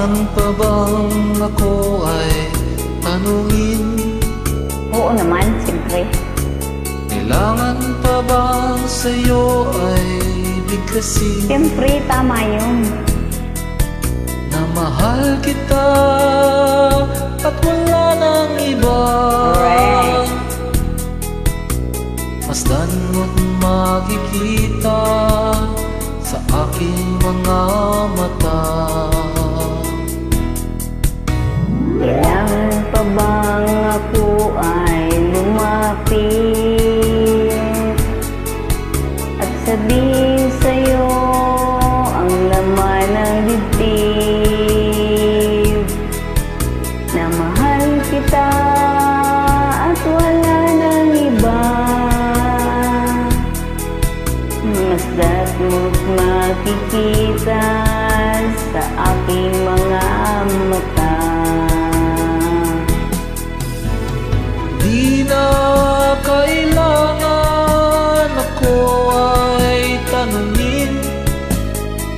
Kailangan pa bang ako ay tanungin? Oo naman, siyempre. Kailangan pa bang sa'yo ay bigkasin? Siyempre, tama yun. Na mahal kita at wala nang iba. Correct. Masdan mo't makikita sa aking mga mata. Kailangan pa bang ako ay lumapit at sabihin sa'yo ang laman ng dibdib, na mahal kita at wala nang iba. Masdat mo't makikita sa aking mga mata. Di na kailangan ako ay tanungin.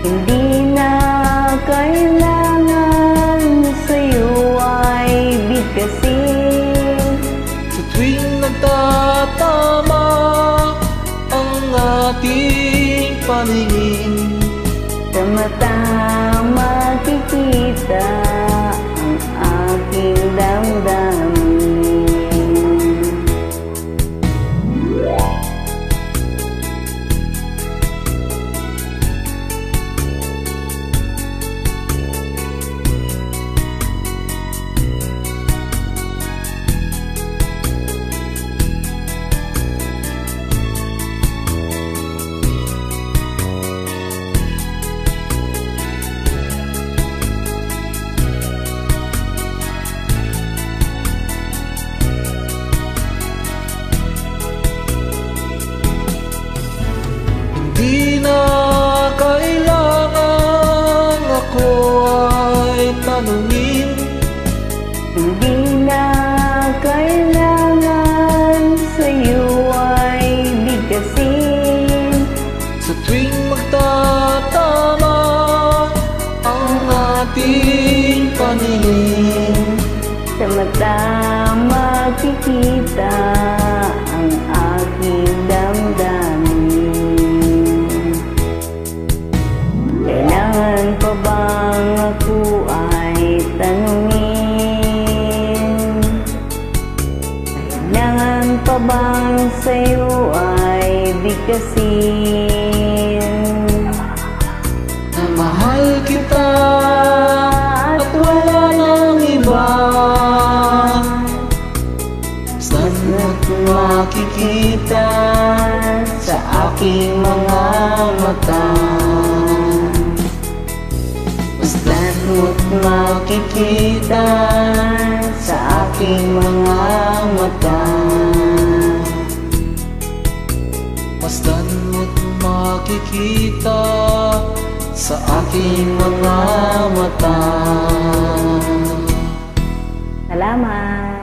Hindi na kailangan sa'yo ay bigkasin. Sa tuwing nagtatama ang ating paningin, Sa mata makikita ang aking damdamin. di na kailangan ako ay tanungin. Hindi na kailangan sa'yo ay bigkasin. Sa tuwing magtatama ang ating paningin, Sa mata makikita ang aking damdamin. Kailangan pa bang ako ay tanungin? Kailangan pa bang sa'yo ay bigkasin? na mahal kita at wala nang iba. Saan mo't makikita sa aking mga mata. Saan mo't makikita sa aking mga mata. Masdan mo't makikita sa aking mga mata. Salamat!